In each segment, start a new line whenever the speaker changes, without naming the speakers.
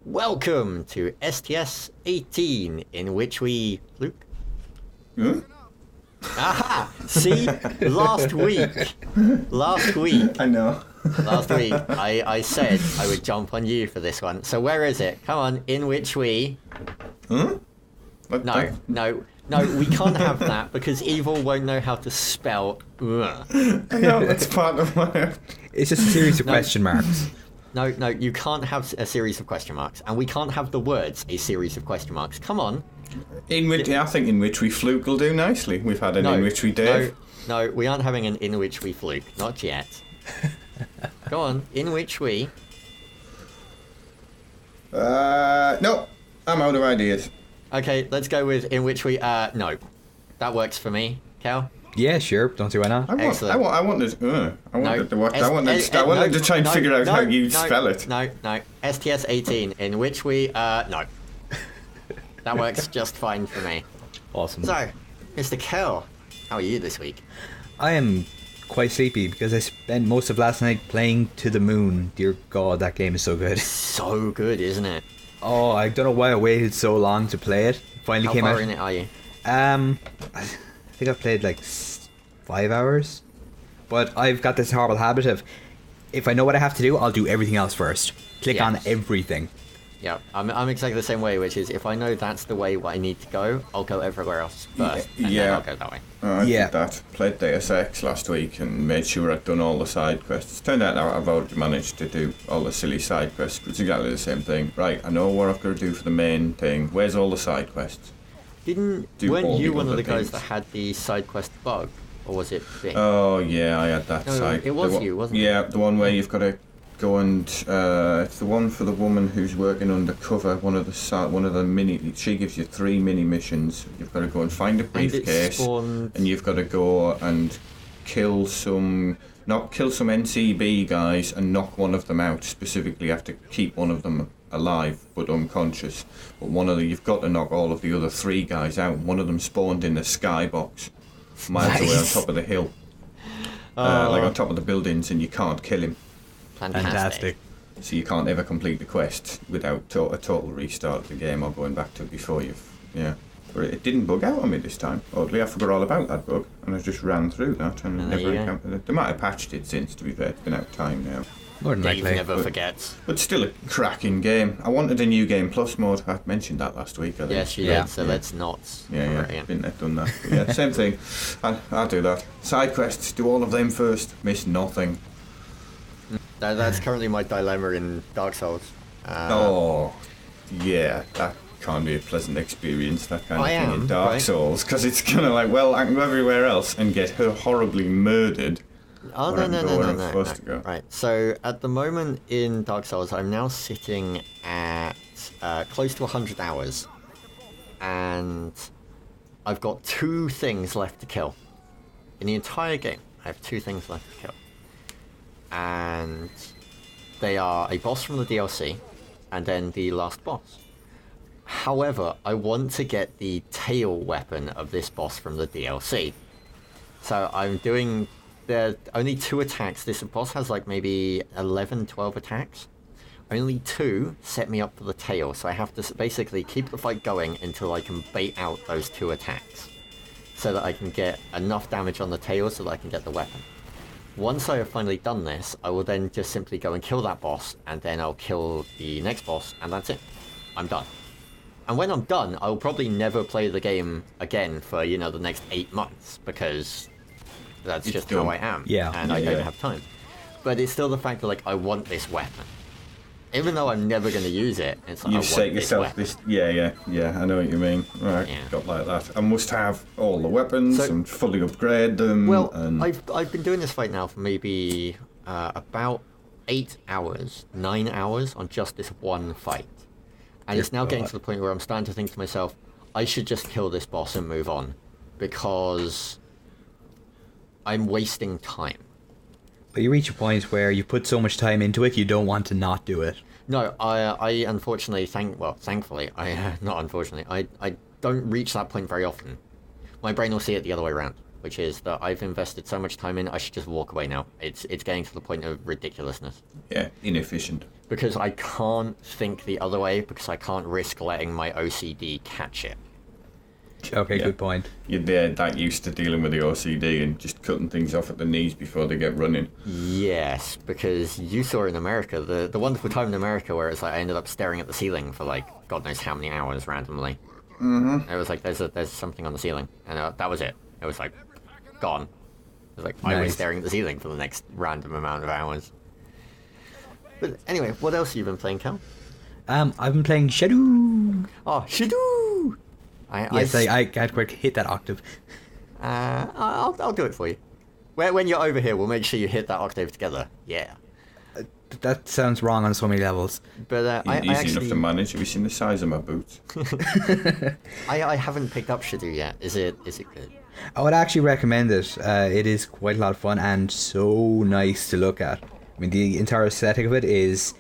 Welcome to STS 18, in which we... Fluke?
Huh?
Aha! See? Last week.
I know.
Last week, I said I would jump on you for this one. So where is it? Come on, in which we...
Huh?
No, we can't have that because Evil won't know how to spell.
I know, it's part of my...
It's just a series of question marks.
No, you can't have a series of question marks. And we can't have the words, a series of question marks. Come on.
I think in which we Fluke will do nicely. We've had an in which we Dave.
No, we aren't having an in which we Fluke. Not yet. Go on, in which we...
No, I'm out of ideas.
Okay, let's go with in which we... No. That works for me. Cal?
Yeah, sure. Don't see why not.
Excellent.
I wanted to try and figure out how you spell it.
No. STS 18, in which we... No. That works just fine for me.
Awesome.
So, Mr. Kel, how are you this week?
I am quite sleepy because I spent most of last night playing To the Moon. Dear God, that game is so good.
So good, isn't it?
Oh, I don't know why I waited so long to play it. Finally came out.
How far in it are you?
I think I've played like 5 hours. But I've got this horrible habit of, if I know what I have to do, I'll do everything else first. Click on everything.
Yeah, I'm exactly the same way, which is if I know that's the way I need to go, I'll go everywhere else first, and then I'll go that way.
I did that. Played Deus Ex last week and made sure I'd done all the side quests. Turned out I've already managed to do all the silly side quests, but it's exactly the same thing. Right, I know what I've got to do for the main thing. Where's all the side quests?
Weren't you one of the guys that had the side quest bug? Or was it Vic?
Oh, yeah, I had that side.
It was you, wasn't it?
Yeah, the one where you've got to go and it's the one for the woman who's working undercover. One of the mini. She gives you 3 mini missions. You've got to go and find a briefcase, and you've got to go and kill some NCB guys and knock one of them out. Specifically, you have to keep one of them alive but unconscious. But you've got to knock all of the other 3 guys out. One of them spawned in the skybox, miles away on top of the hill, like on top of the buildings, and you can't kill him.
Fantastic.
So you can't ever complete the quest without a total restart of the game or going back to it before you've... Yeah. But it didn't bug out on me this time. Oddly, I forgot all about that bug, and I just ran through that and never encountered it. They might have patched it since, to be fair. It's been out of time now.
More than
Dave
likely.
never forgets.
But still a cracking game. I wanted a new Game Plus mode. I mentioned that last week, I think.
Yes, you did, so let's not...
Been there, done that. But yeah, same thing. I'll do that. Side quests, do all of them first. Miss nothing.
That's currently my dilemma in Dark Souls.
Yeah, that can't be a pleasant experience, that kind of thing in Dark
right?
Souls, because it's kind of like, well, I can go everywhere else and get horribly murdered.
Oh, no.
To go.
Right, so at the moment in Dark Souls, I'm now sitting at close to 100 hours. And I've got 2 things left to kill. In the entire game, I have 2 things left to kill. And they are a boss from the DLC, and then the last boss. However, I want to get the tail weapon of this boss from the DLC. So I'm doing... There are only 2 attacks. This boss has like maybe 11, 12 attacks. Only 2 set me up for the tail, so I have to basically keep the fight going until I can bait out those 2 attacks. So that I can get enough damage on the tail so that I can get the weapon. Once I have finally done this, I will then just simply go and kill that boss, and then I'll kill the next boss, and that's it. I'm done. And when I'm done, I will probably never play the game again for, the next 8 months, because that's just how I am.
Yeah.
And I don't have time. But it's still the fact that, I want this weapon. Even though I'm never going to use it, it's like,
You've set yourself this... Yeah, I know what you mean. Right, got like that. I must have all the weapons and fully upgrade them.
Well, I've been doing this fight now for maybe about 8 hours, 9 hours on just this one fight. And it's now getting to the point where I'm starting to think to myself, I should just kill this boss and move on. Because I'm wasting time.
But you reach a point where you put so much time into it, you don't want to not do it.
No, I unfortunately, thankfully, not unfortunately, I don't reach that point very often. My brain will see it the other way around, which is that I've invested so much time in, I should just walk away now. It's getting to the point of ridiculousness.
Yeah, inefficient.
Because I can't think the other way, because I can't risk letting my OCD catch it.
Okay, good point.
You're that used to dealing with the OCD and just cutting things off at the knees before they get running.
Yes, because you saw in America, the wonderful time in America where it's like I ended up staring at the ceiling for like God knows how many hours randomly.
Mm-hmm.
It was like there's something on the ceiling, and that was it. It was like gone. It was like I was
Nice.
staring at the ceiling for the next random amount of hours. But anyway, what else have you been playing, Cal?
I've been playing Shadow.
Oh, Shadow!
I can't quite hit that octave.
I'll do it for you. When you're over here, we'll make sure you hit that octave together. Yeah.
That sounds wrong on so many levels.
But I
Easy
actually
enough to manage. Have you seen the size of my boots?
I haven't picked up Shadow yet. Is it good?
I would actually recommend it. It is quite a lot of fun and so nice to look at. I mean, the entire aesthetic of it is...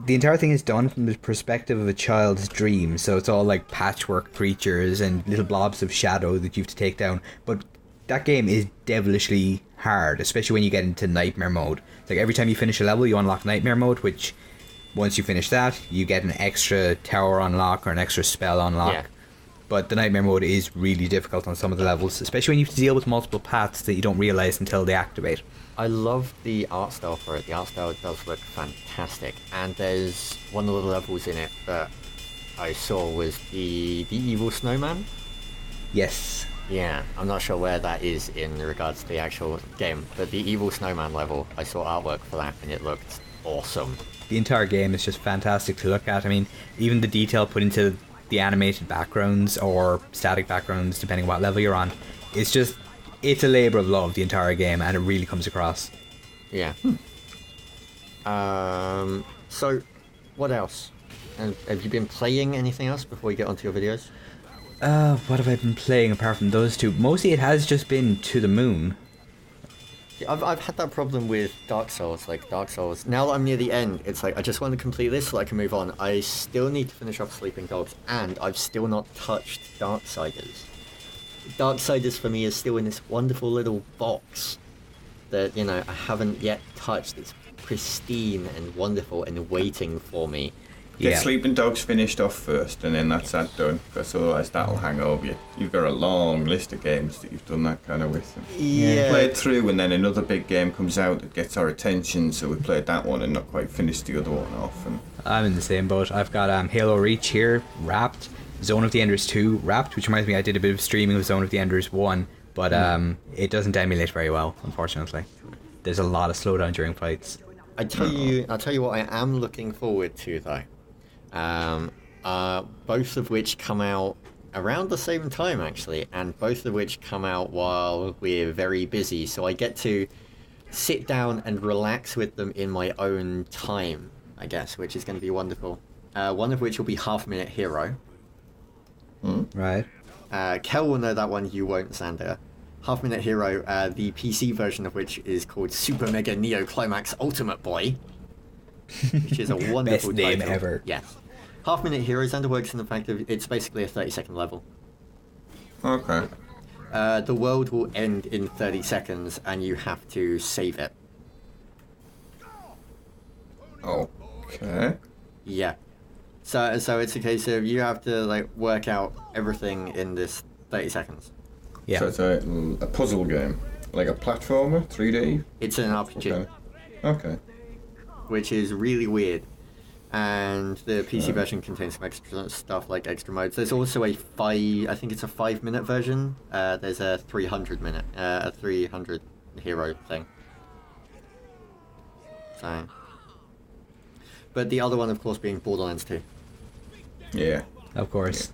The entire thing is done from the perspective of a child's dream, so it's all like patchwork creatures and little blobs of shadow that you have to take down. But that game is devilishly hard, especially when you get into nightmare mode. Like every time you finish a level, you unlock nightmare mode, which once you finish that, you get an extra tower unlock or an extra spell unlock.
Yeah.
But the nightmare mode is really difficult on some of the levels, especially when you have to deal with multiple paths that you don't realise until they activate.
I love the art style for it. The art style does look fantastic. And there's one of the levels in it that I saw was the evil snowman.
Yes.
Yeah, I'm not sure where that is in regards to the actual game, but the evil snowman level, I saw artwork for that and it looked awesome.
The entire game is just fantastic to look at. I mean, even the detail put into the animated backgrounds or static backgrounds, depending on what level you're on, it's a labour of love, the entire game, and it really comes across.
Yeah. So, what else? And have you been playing anything else before you get onto your videos?
What have I been playing apart from those two? Mostly it has just been To the Moon.
Yeah, I've had that problem with Dark Souls. Like, Dark Souls, now that I'm near the end, it's like, I just want to complete this so I can move on. I still need to finish off Sleeping Dogs, and I've still not touched Darksiders. Darksiders for me is still in this wonderful little box that, I haven't yet touched. It's pristine and wonderful and waiting for me.
Get Sleeping Dogs finished off first, and then that's that done, because otherwise that'll hang over you. You've got a long list of games that you've done that kind of with.
Yeah.
Play it through, and then another big game comes out that gets our attention, so we played that one and not quite finished the other one off. And
I'm in the same boat. I've got Halo Reach here, wrapped. Zone of the Enders 2, wrapped, which reminds me I did a bit of streaming of Zone of the Enders 1, but it doesn't emulate very well, unfortunately. There's a lot of slowdown during fights.
I'll tell you what I am looking forward to, though. Both of which come out around the same time, actually, and both of which come out while we're very busy, so I get to sit down and relax with them in my own time, I guess, which is going to be wonderful. One of which will be Half Minute Hero.
Right.
Kel will know that one, you won't, Sander. Half Minute Hero, the PC version of which is called Super Mega Neo Climax Ultimate Boy, which is a wonderful
Best name
title.
ever.
Yes. Half Minute Hero, Sander, works in the fact that it's basically a 30-second level.
okay.
The world will end in 30 seconds, and you have to save it.
Okay.
Yeah. So it's a case of you have to work out everything in this 30 seconds.
Yeah.
So it's a puzzle game, like a platformer, 3D.
It's an RPG,
Okay.
which is really weird. And the PC version contains some extra stuff like extra modes. There's also I think it's a 5-minute version. There's a 300-minute, a 300 hero thing. So, but the other one, of course, being Borderlands 2.
Yeah.
Of course.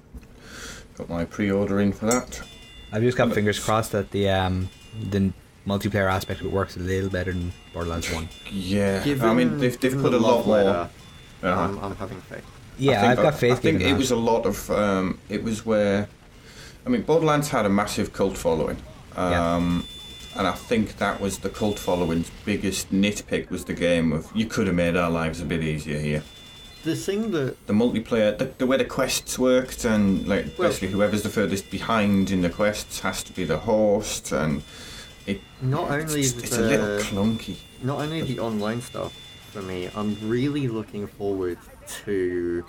Got my pre-order in for that.
I've just got fingers crossed that the multiplayer aspect of it works a little better than Borderlands 1.
Yeah.
Given-
I mean, they've
given
put
the
a lot
love
more.
letter, I'm having faith.
Yeah, I've got faith
I think
in
it
that.
was a lot of. It was where, I mean, Borderlands had a massive cult following, and I think that was the cult following's biggest nitpick was the game of you could have made our lives a bit easier here.
the thing that
the multiplayer, the way the quests worked, and like basically whoever's the furthest behind in the quests has to be the host, and it's a little clunky.
Not only the online stuff for me, I'm really looking forward to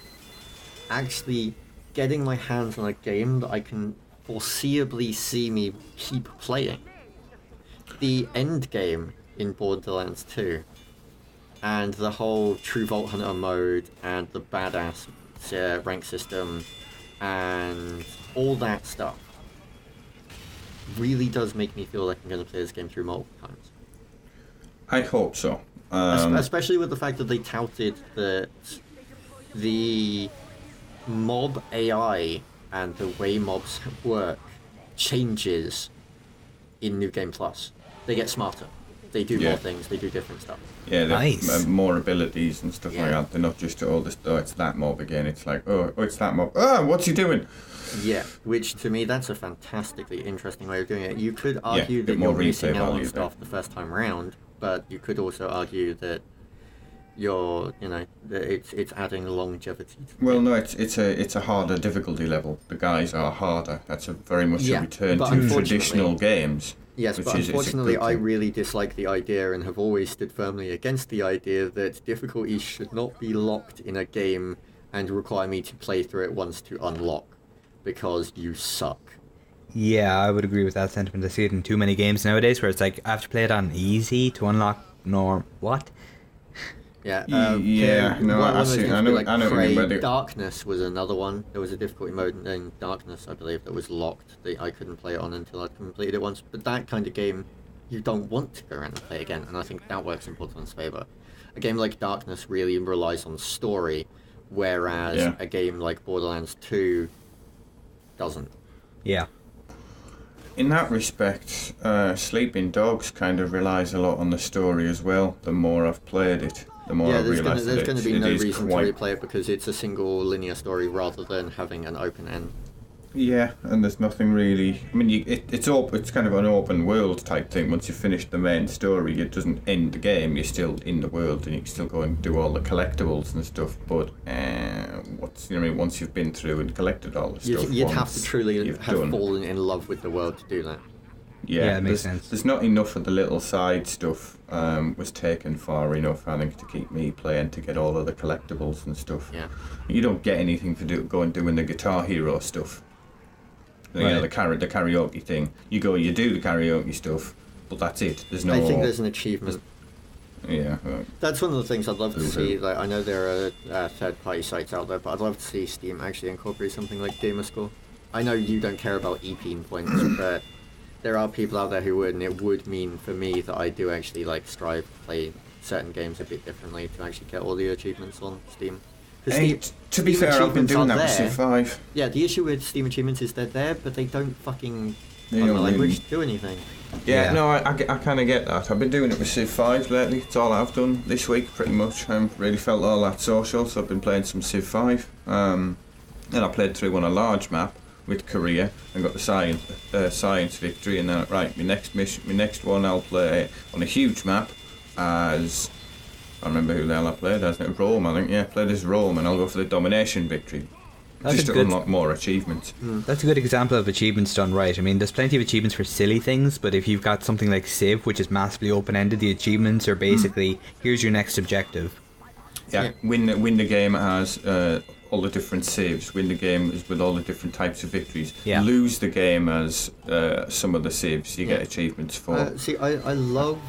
actually getting my hands on a game that I can foreseeably see me keep playing. The end game in Borderlands 2 and the whole True Vault Hunter mode and the badass rank system and all that stuff really does make me feel like I'm going to play this game through multiple times.
I hope so.
Especially with the fact that they touted that the mob AI and the way mobs work changes in New Game Plus. They get smarter. They do more things. They do different stuff.
Yeah,
nice.
More abilities and stuff like that. They're not just it's that mob again. It's like, oh, it's that mob. Oh, what's he doing?
Yeah, which to me, that's a fantastically interesting way of doing it. You could argue that you're missing out on stuff the first time round, but you could also argue that that it's adding longevity to
Well, no, it's a harder difficulty level. The guys are harder. That's a very much a return to traditional games.
Yes, but unfortunately I really dislike the idea and have always stood firmly against the idea that difficulty should not be locked in a game and require me to play through it once to unlock, because you suck.
Yeah, I would agree with that sentiment. I see it in too many games nowadays where it's like, I have to play it on easy to unlock norm. What?
Yeah,
I know what you mean, but
Darkness was another one. There was a difficulty mode in Darkness, I believe, that was locked. I couldn't play it on until I'd completed it once. But that kind of game, you don't want to go around and play again, and I think that works in Borderlands' favour. A game like Darkness really relies on story, whereas a game like Borderlands 2 doesn't.
Yeah.
In that respect, Sleeping Dogs kind of relies a lot on the story as well. The more I've played it, the more I've realised
there's going to be no reason to replay it because it's a single linear story rather than having an open end.
Yeah, and there's nothing really. I mean, it's kind of an open world type thing. Once you finish the main story, it doesn't end the game. You're still in the world, and you can still go and do all the collectibles and stuff. But once you've been through and collected all the stuff,
you'd have to truly have fallen in love with the world to do that.
Yeah,
it makes sense.
There's not enough of the little side stuff. Was taken far enough, I think, to keep me playing to get all of the collectibles and stuff.
Yeah.
You don't get anything for going doing the Guitar Hero stuff. You know, the karaoke thing. You do the karaoke stuff, but that's it. There's no.
I think there's an achievement.
Yeah.
That's one of the things I'd love to see. Like, I know there are third-party sites out there, but I'd love to see Steam actually incorporate something like Gamerscore. I know you don't care about EP points, but there are people out there who would, and it would mean for me that I do actually strive to play certain games a bit differently to actually get all the achievements on Steam.
To be fair, I've been doing that with Civ 5.
Yeah, the issue with Steam achievements is they're there, but they don't fucking, do anything.
Yeah, no, I kind of get that. I've been doing it with Civ 5 lately. It's all I've done this week, pretty much. I haven't really felt all that social, so I've been playing some Civ 5. And I played through on a large map with Korea and got the science victory. And then, my next one I'll play on a huge map as... I remember who the hell I played as. Rome, I think. Yeah, played as Rome, and I'll go for the domination victory. Just to unlock more achievements.
That's a good example of achievements done right. I mean, there's plenty of achievements for silly things, but if you've got something like Civ, which is massively open-ended, the achievements are basically, here's your next objective.
Yeah, win the game as all the different saves. Win the game is with all the different types of victories.
Yeah.
Lose the game as some of the saves you get achievements for.
See, I love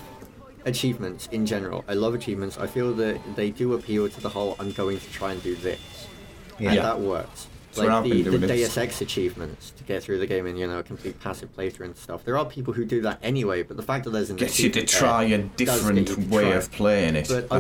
achievements in general. I love achievements. I feel that they do appeal to the whole I'm going to try and do this. And that works.
So
like the Deus Ex achievements to get through the game in, a complete passive playthrough and stuff. There are people who do that anyway, but the fact that there's an
gets you to try a different way of playing it.
But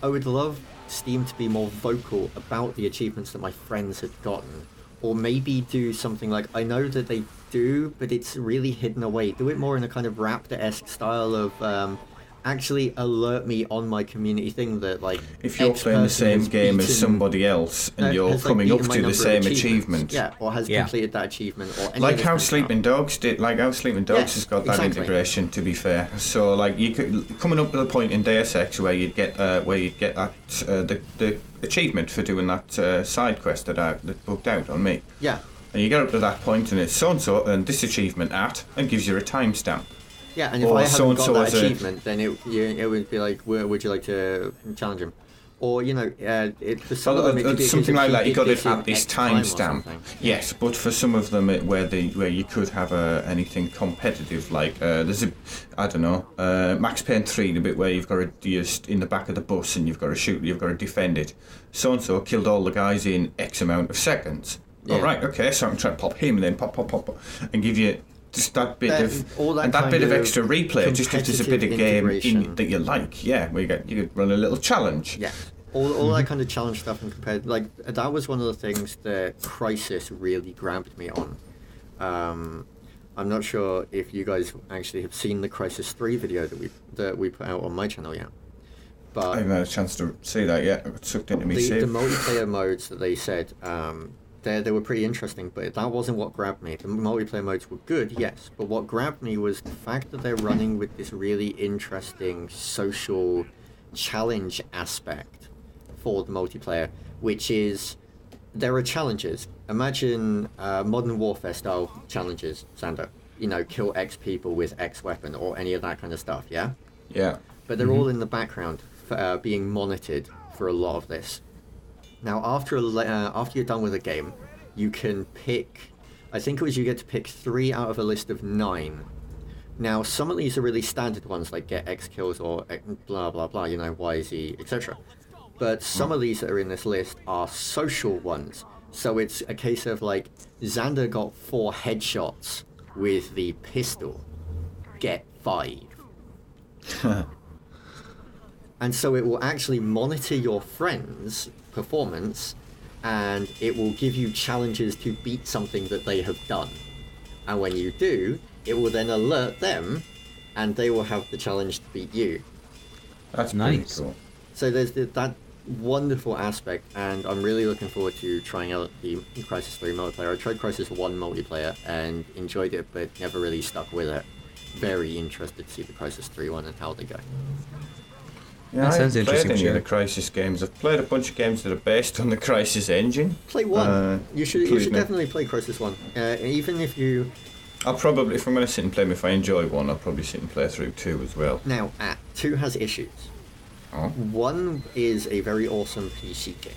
I would love Steam to be more vocal about the achievements that my friends had gotten. Or maybe do something like, I know that they do, but it's really hidden away. Do it more in a kind of Raptor-esque style of actually alert me on my community thing that
if you're playing the same game as somebody else and you're coming up to the same achievement,
or has completed that achievement, or
like how Sleeping Dogs did, has got that integration. To be fair, so you could coming up to the point in Deus Ex where you'd get that the achievement for doing that side quest that booked out on me.
Yeah.
And you get up to that point and it's so-and-so and this achievement and gives you a timestamp.
Yeah, and if I haven't got that achievement, then it would be like, would you like to challenge him? Or, for some of them, it could be
something like that. You got it at this
timestamp.
Yes, but for some of them, where you could have anything competitive, like there's Max Payne 3, the bit where you've got you're in the back of the bus and you've got to shoot, you've got to defend it. So and so killed all the guys in X amount of seconds. Yeah. All right, okay, so I'm trying to pop him and then pop, and give you. Just that bit that bit of extra replay, just if there's a bit of game that you like, where you could run a little challenge.
Yeah, all that kind of challenge stuff and compared, that was one of the things that Crysis really grabbed me on. I'm not sure if you guys actually have seen the Crysis 3 video that we put out on my channel yet. But
I haven't had a chance to see that yet. I got sucked into me.
The multiplayer modes that they said. They were pretty interesting, but that wasn't what grabbed me. The multiplayer modes were good, yes, but what grabbed me was the fact that they're running with this really interesting social challenge aspect for the multiplayer, which is there are challenges. Imagine Modern Warfare style challenges, Xander. Kill X people with X weapon or any of that kind of stuff, yeah?
Yeah.
But they're all in the background, being monitored for a lot of this. Now, after you're done with a game, you can pick, I think you get to pick 3 out of a list of 9. Now, some of these are really standard ones, like get X kills or blah, blah, blah, Y, Z, etc. But some of these that are in this list are social ones. So it's a case of, Xander got 4 headshots with the pistol. Get 5. And so it will actually monitor your friends' performance, and it will give you challenges to beat something that they have done. And when you do, it will then alert them, and they will have the challenge to beat you.
That's nice. Cool.
So there's that wonderful aspect, and I'm really looking forward to trying out the Crysis 3 multiplayer. I tried Crysis 1 multiplayer and enjoyed it, but never really stuck with it. Very interested to see the Crysis 3 one and how they go.
Yeah, that sounds interesting. I've played any of the Crysis games. I've played a bunch of games that are based on the Crysis engine.
Play 1. You should definitely play Crysis 1. Even if you...
I'll probably, if I'm going to sit and play them, if I enjoy 1, I'll probably sit and play through 2 as well.
Now, 2 has issues.
Oh.
1 is a very awesome PC game.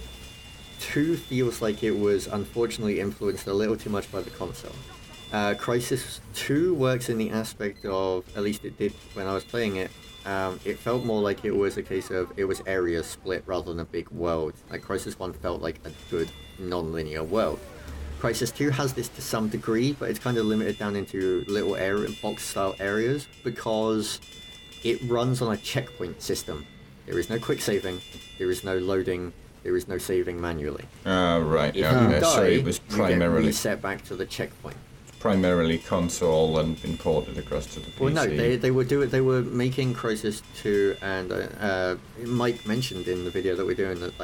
2 feels like it was unfortunately influenced a little too much by the console. Crysis 2 works in the aspect of, at least it did when I was playing it, it felt more like it was a case of it was areas split rather than a big world. Like Crysis 1 felt like a good non-linear world. Crysis 2 has this to some degree, but it's kind of limited down into little box-style areas because it runs on a checkpoint system. There is no quick saving, there is no loading, there is no saving manually.
Right.
If you die,
so it was primarily
you get reset back to the checkpoint.
Primarily console and imported across to the PC.
Well, no, they were making Crysis 2, and Mike mentioned in the video that we're doing that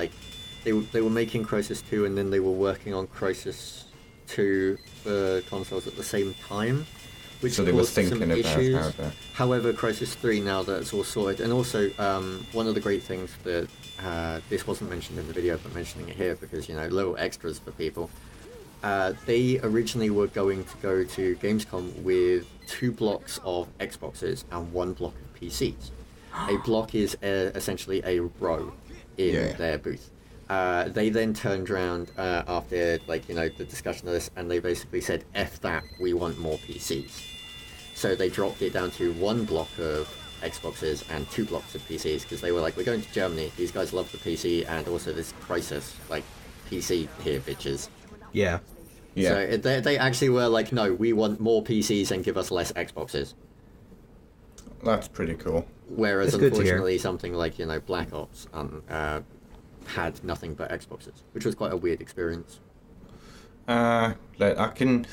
they were making Crysis 2, and then they were working on Crysis 2 for consoles at the same time, which
so they were thinking
some
about
issues.
How that.
However, Crysis 3 now that it's all sorted, and also one of the great things that this wasn't mentioned in the video, but mentioning it here because little extras for people. They originally were going to go to Gamescom with 2 blocks of Xboxes and 1 block of PCs. A block is essentially a row in their booth. They then turned around after the discussion of this, and they basically said, F that, we want more PCs. So they dropped it down to 1 block of Xboxes and 2 blocks of PCs, because they were like, we're going to Germany, these guys love the PC, and also this Crysis, PC here, bitches.
Yeah.
So they actually were like, no, we want more PCs and give us less Xboxes.
That's pretty cool.
Whereas unfortunately something like, Black Ops had nothing but Xboxes, which was quite a weird experience.
I can...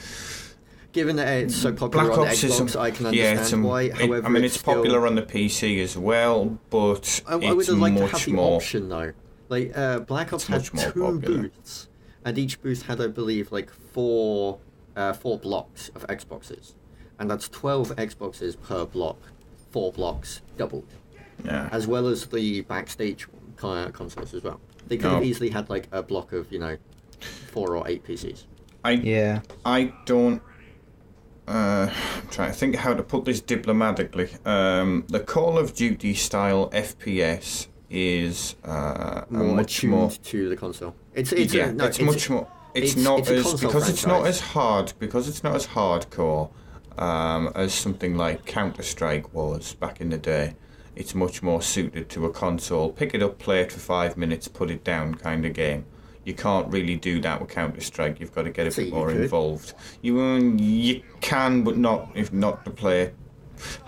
Given that it's so popular
Black
on
Ops
Xbox, I can understand why. However,
it's popular on the PC as well, but
I would have liked to have the
more...
option though. Black Ops had 2 booths, and each booth had, I believe, 4 blocks of Xboxes, and that's 12 Xboxes per block, 4 blocks doubled,
yeah,
as well as the backstage consoles as well. They could have easily had like a block of 4 or 8 PCs.
I don't. I'm trying to think how to put this diplomatically. The Call of Duty style FPS is much more
to the console. It's
much more. It's not as because it's not as hardcore as something like Counter-Strike was back in the day. It's much more suited to a console. Pick it up, play it for 5 minutes, put it down kind of game. You can't really do that with Counter-Strike. You've got to get a bit more involved. You can, but not to play.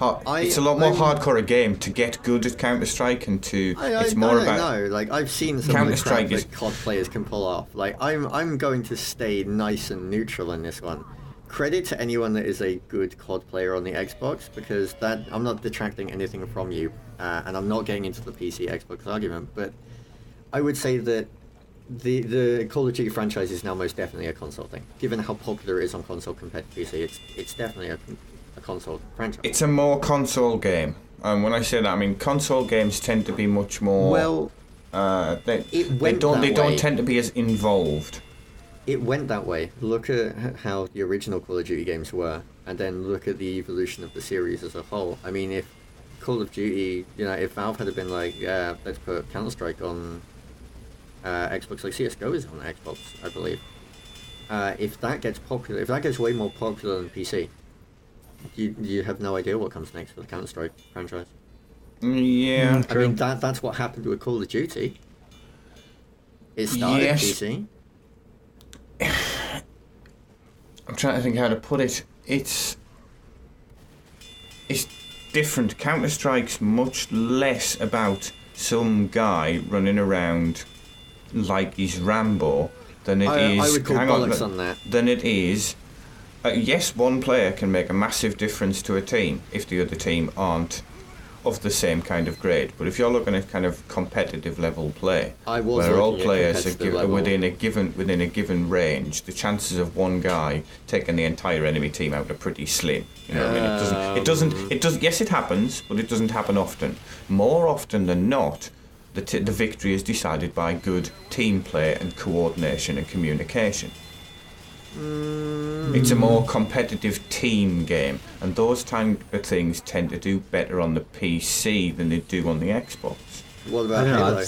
It's a lot more hardcore a game to get good at Counter-Strike and to. It's more about.
I don't know. Like I've seen some of the crap that COD players can pull off. Like I'm going to stay nice and neutral in this one. Credit to anyone that is a good COD player on the Xbox, because I'm not detracting anything from you, and I'm not getting into the PC Xbox argument, but I would say that the Call of Duty franchise is now most definitely a console thing. Given how popular it is on console compared to PC, it's definitely a console franchise.
It's a more console game. When I say that, I mean console games tend to be much more.
Well,
they don't tend to be as involved.
It went that way. Look at how the original Call of Duty games were, and then look at the evolution of the series as a whole. I mean, if Call of Duty, if Valve had been like, yeah, let's put Counter-Strike on Xbox, like CSGO is on Xbox, I believe. If that gets popular, if that gets way more popular than PC, you have no idea what comes next for the Counter-Strike franchise.
Yeah,
I mean, that's what happened with Call of Duty. It started PC.
I'm trying to think how to put it. It's different. Counter-Strike's much less about some guy running around like he's Rambo than it is.
I would call bollocks on that.
Than it is. Yes, one player can make a massive difference to a team if the other team aren't of the same kind of grade. But if you're looking at kind of competitive level play, where all players are within a given range, the chances of one guy taking the entire enemy team out are pretty slim. You know what I mean? It doesn't. Yes, it happens, but it doesn't happen often. More often than not, the victory is decided by good team play and coordination and communication. It's a more competitive team game, and those kind of things tend to do better on the PC than they do on the Xbox.
What about Halo?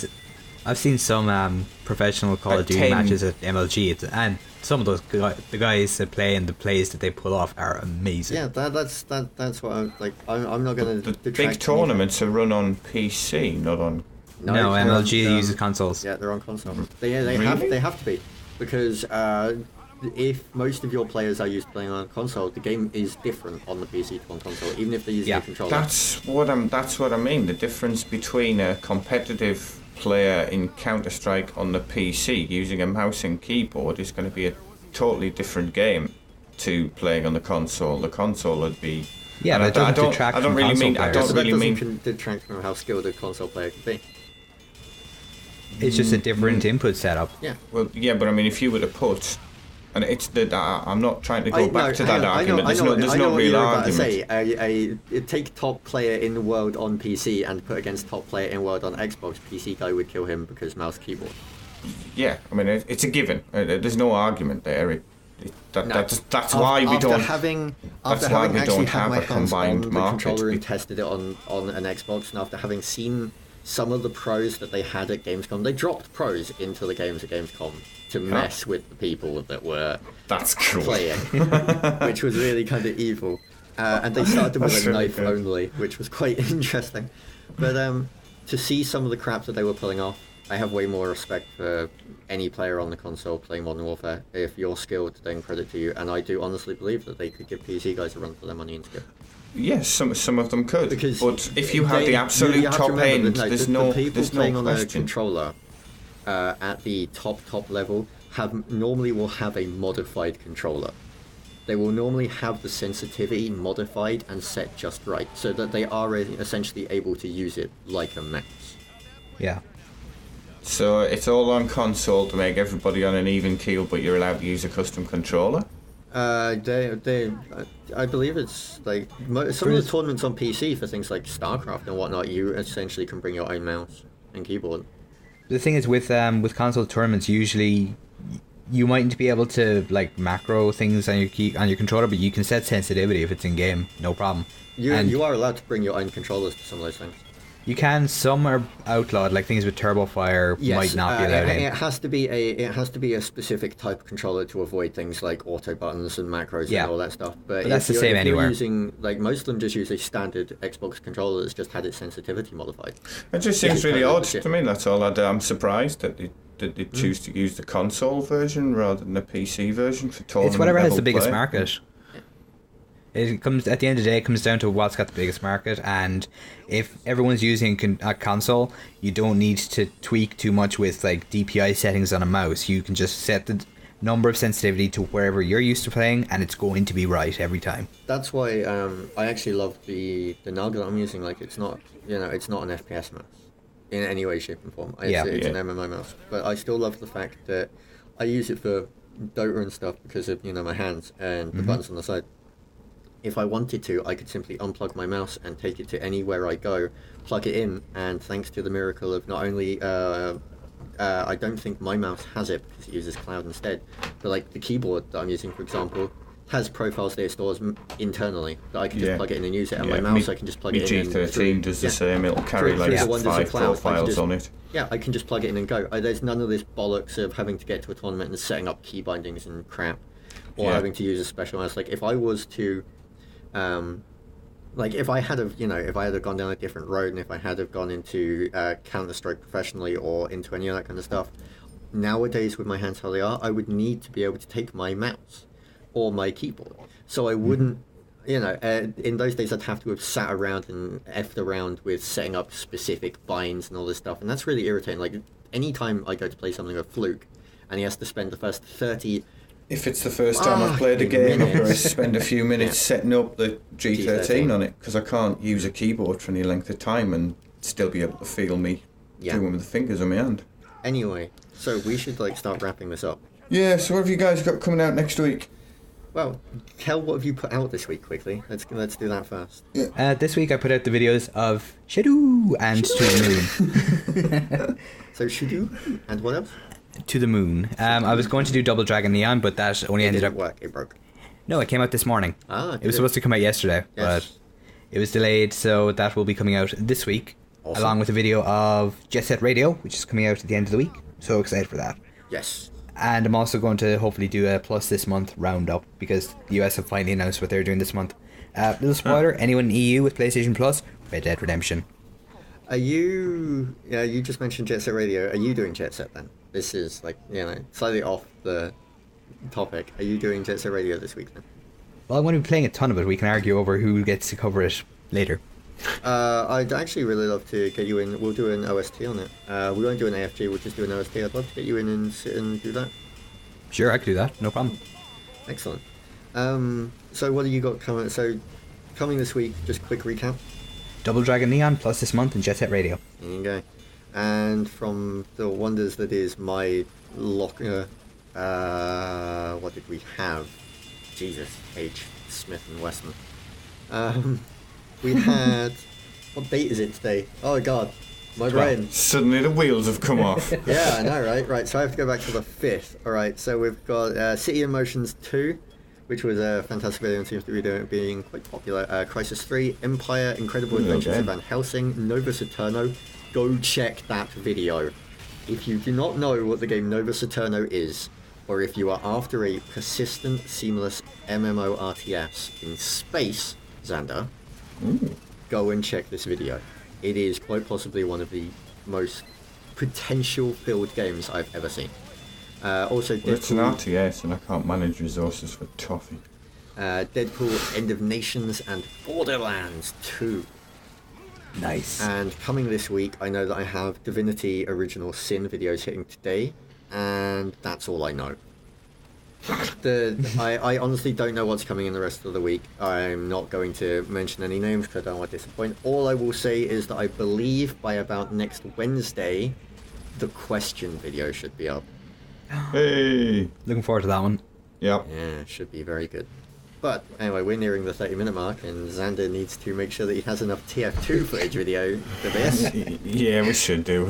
I've seen some professional Call of Duty matches at MLG, and some of those the guys that play and the plays that they pull off are amazing.
Yeah, that's what I'm like. I'm not going to.
The big tournaments are run on PC, not on.
No, MLG uses consoles.
Yeah, they're on consoles. They have to be, because if most of your players are used to playing on a console, the game is different on the PC to on console, even if they use the controller.
That's what I mean. The difference between a competitive player in Counter-Strike on the PC using a mouse and keyboard is going to be a totally different game to playing on the console. The console would be.
Yeah, but I don't really mean.
I don't really mean detract from how skilled a console player can be.
It's just a different input setup.
Yeah.
Well, yeah, but I mean, if you were to put. And it's I'm not trying to go back to that argument. There's no real argument.
Take top player in the world on PC and put against top player in the world on Xbox. PC guy would kill him because mouse keyboard.
Yeah, I mean it's a given. There's no argument there. That's why we don't. That's why we don't have a combined market.
Controller and tested it on an Xbox, and after having seen some of the pros that they had at Gamescom, they dropped pros into the games at Gamescom to mess with the people that were playing, which was really kind of evil. And they started with a knife only, which was quite interesting. But to see some of the crap that they were pulling off, I have way more respect for any player on the console playing Modern Warfare. If you're skilled, then credit to you. And I do honestly believe that they could give PC guys a run for their money and skill.
Yes, some of them could. Because but if you have the absolute top end, there's no
playing on a
question.
Controller at the top level normally will have a modified controller. They will normally have the sensitivity modified and set just right, so that they are essentially able to use it like a mouse.
Yeah.
So it's all on console to make everybody on an even keel, but you're allowed to use a custom controller?
I believe it's like some of the tournaments on PC for things like StarCraft and whatnot. You essentially can bring your own mouse and keyboard.
The thing is with console tournaments, usually you mightn't be able to like macro things on your controller, but you can set sensitivity if it's in game, no problem.
You are allowed to bring your own controllers to some of those things.
You can. Some are outlawed, like things with turbo fire might not be allowed in.
It has to be a specific type of controller to avoid things like auto buttons and macros and all that stuff. But
that's the same anywhere.
Using, like, most of them just use a standard Xbox controller that's just had its sensitivity modified.
It just seems really odd to me. That's all. I'm surprised that they choose to use the console version rather than the PC version for tournament.
It's whatever has the
play.
biggest market. It comes at the end of the day. It comes down to what's got the biggest market, and if everyone's using a console, you don't need to tweak too much with like DPI settings on a mouse. You can just set the number of sensitivity to wherever you're used to playing, and it's going to be right every time.
That's why I actually love the Naga that I'm using. Like, it's not it's not an FPS mouse in any way, shape, and form. It's an MMO mouse, but I still love the fact that I use it for Dota and stuff because of my hands and the buttons on the side. If I wanted to, I could simply unplug my mouse and take it to anywhere I go, plug it in, and thanks to the miracle of not only, I don't think my mouse has it because it uses cloud instead, but like the keyboard that I'm using, for example, has profiles that it stores internally that I can just plug it in and use it, and my mouse I can just plug it in.
G13 does the same, it'll carry like 5 profiles on it.
Yeah, I can just plug it in and go. There's none of this bollocks of having to get to a tournament and setting up key bindings and crap, or having to use a special mouse. Like, if I was to... like, if I had gone down a different road, and if I had have gone into Counter-Strike professionally or into any of that kind of stuff, nowadays with my hands how they are, I would need to be able to take my mouse or my keyboard. So I wouldn't, in those days I'd have to have sat around and effed around with setting up specific binds and all this stuff, and that's really irritating. Like, anytime I go to play something with Fluke, and he has to spend the first 30...
If it's the first time I've played a game, I'm going to spend a few minutes setting up the G13 on it, because I can't use a keyboard for any length of time and still be able to feel me doing with the fingers on my hand.
Anyway, so we should start wrapping this up.
Yeah, so what have you guys got coming out next week?
Well, Kel, what have you put out this week quickly? Let's do that first.
Yeah. This week I put out the videos of Shadow and To the Moon.
So Shadow and what else?
To the Moon. I was going to do Double Dragon Neon, but that only ended up...
It didn't work, it broke.
No, it came out this morning. It was supposed to come out yesterday, but it was delayed, so that will be coming out this week, along with a video of Jet Set Radio, which is coming out at the end of the week. So excited for that.
Yes.
And I'm also going to hopefully do a Plus This Month roundup, because the US have finally announced what they're doing this month. Little spoiler, anyone in EU with PlayStation Plus, Red Dead Redemption.
Are you... Yeah, you just mentioned Jet Set Radio. Are you doing Jet Set then? This is, slightly off the topic. Are you doing Jet Set Radio this week then?
Well, I'm going to be playing a ton of it. We can argue over who gets to cover it later.
I'd actually really love to get you in. We'll do an OST on it. We won't do an AFG, we'll just do an OST. I'd love to get you in and sit and do that.
Sure, I could do that. No problem.
Excellent. So what have you got coming? So, coming this week, just quick recap.
Double Dragon Neon, Plus This Month, and Jet Set Radio.
There you go. And from the wonders that is my locker, what did we have? Jesus, H. Smith and Wesson. We had... What date is it today? Oh god, my brain.
Suddenly the wheels have come off.
Yeah, I know, right? Right, so I have to go back to the 5th. Alright, so we've got City of Motions 2, which was a fantastic video and seems to be being quite popular. Crisis 3, Empire, Incredible Adventures of Van Helsing, Nova Saturno. Go check that video. If you do not know what the game Nova Saturno is, or if you are after a persistent, seamless MMO RTS in space, Xander, go and check this video. It is quite possibly one of the most potential-filled games I've ever seen. Also, Deadpool,
it's an RTS and I can't manage resources for toffee.
Deadpool, End of Nations, and Borderlands 2.
Nice.
And coming this week, I know that I have Divinity Original Sin videos hitting today, and that's all I know. I honestly don't know what's coming in the rest of the week. I'm not going to mention any names because I don't want to disappoint. All I will say is that I believe by about next Wednesday, the question video should be up.
Hey!
Looking forward to that one.
Yep.
Yeah, it should be very good. But anyway, we're nearing the 30-minute mark, and Xander needs to make sure that he has enough TF2 footage video for this.
Yeah, we should do.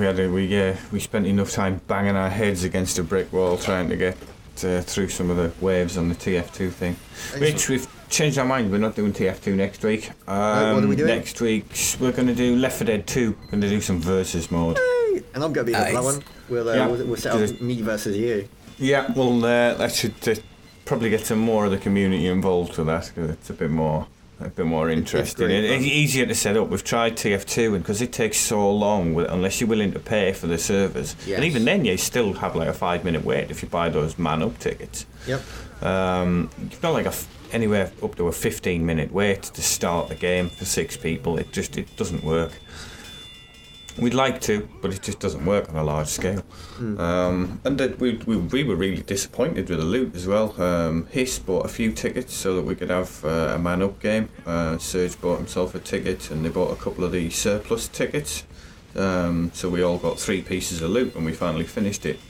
We spent enough time banging our heads against a brick wall trying to get through some of the waves on the TF2 thing. Which we've changed our mind. We're not doing TF2 next week.
What are we doing?
Next week we're going to do Left 4 Dead 2. We're going to do some versus mode.
And I'm going to be there for that one. We'll set up me versus you.
Yeah, well, that should probably get some more of the community involved with that, because it's a bit more interesting. It's easier to set up. We've tried TF2, and because it takes so long, unless you're willing to pay for the servers, and even then you still have like a 5-minute wait if you buy those man-up tickets.
Yep.
You've got like anywhere up to a 15-minute wait to start the game for 6 people. It doesn't work. We'd like to, but it just doesn't work on a large scale. And that we were really disappointed with the loot as well. Hiss bought a few tickets so that we could have a man-up game. Serge bought himself a ticket, and they bought a couple of the surplus tickets. So we all got 3 pieces of loot when we finally finished it.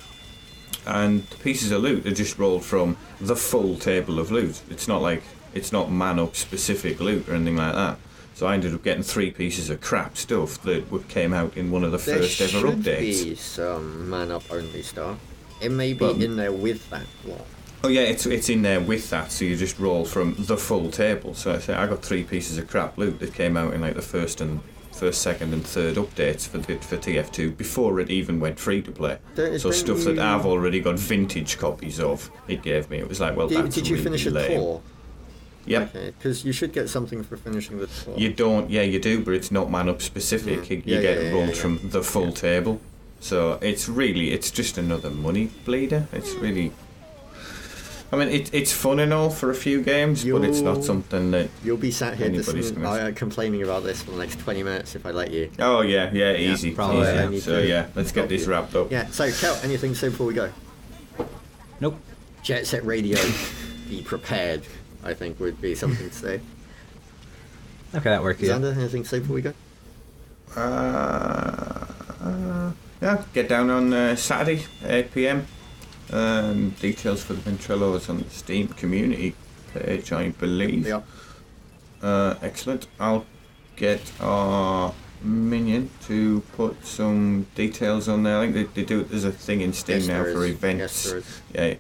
And the pieces of loot are just rolled from the full table of loot. It's not man-up specific loot or anything like that. So I ended up getting 3 pieces of crap stuff that came out in one of the first ever updates.
There should be some man-up only stuff. It may be in there with that lot.
Oh yeah, it's in there with that, so you just roll from the full table. So I got 3 pieces of crap loot that came out in like the first, second and third updates for TF2 before it even went free to play. So stuff that I've already got vintage copies of, it gave me. It was like, well,
did you finish a tour?
Yep.
Okay, because you should get something for finishing the tour.
You don't, you do, but it's not man-up specific. You get rolled from the full table. So it's just another money bleeder. It's really... I mean, it's fun and all for a few games, but it's not something that
you'll be sat here complaining about this for the next 20 minutes if I let you.
Oh, yeah, easy.
Probably.
So, let's get this wrapped up.
Yeah, so, Kel, anything to say before we go?
Nope.
Jet Set Radio, be prepared, I think would be something to say.
Okay, that works,
Xander, anything to say before we go?
Yeah, get down on Saturday, 8 PM. Details for the Ventrellos on the Steam community page, I believe.
Yeah.
Excellent. I'll get our minion to put some details on there. I think they do. There's a thing in Steam now for events.
Yes, there is.
Yeah,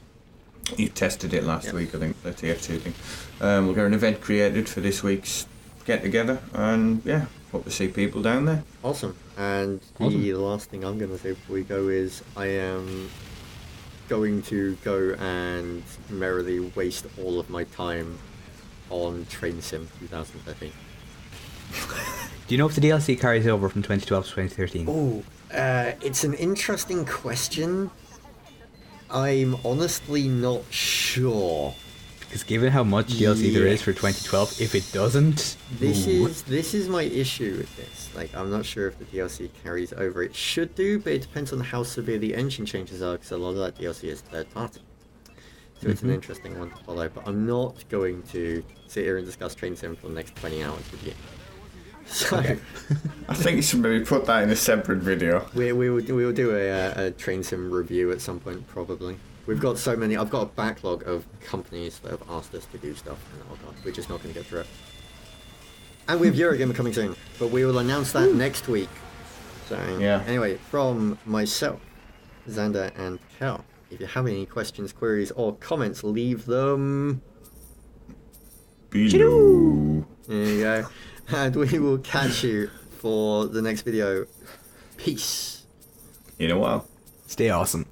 you tested it last week, I think, the TF2 thing. We'll get an event created for this week's get together, and hope to see people down there.
Awesome. And the last thing I'm going to say before we go is I am going to go and merrily waste all of my time on Train Sim 2013.
Do you know if the DLC carries over from 2012 to 2013?
Oh, it's an interesting question. I'm honestly not sure.
Because given how much DLC there is for 2012, if it doesn't...
This is my issue with this. Like, I'm not sure if the DLC carries over. It should do, but it depends on how severe the engine changes are, because a lot of that DLC is third party. So it's an interesting one to follow, but I'm not going to sit here and discuss Train Sim for the next 20 hours with you. So,
okay.
I think you should maybe put that in a separate video.
We will do a Train Sim review at some point, probably. We've got so many. I've got a backlog of companies that have asked us to do stuff, and oh god, we're just not going to get through it. And we have Eurogamer coming soon, but we will announce that next week. So anyway, from myself, Xander, and Kel, if you have any questions, queries, or comments, leave them
below.
There you go. And we will catch you for the next video. Peace.
In a while.
Stay awesome.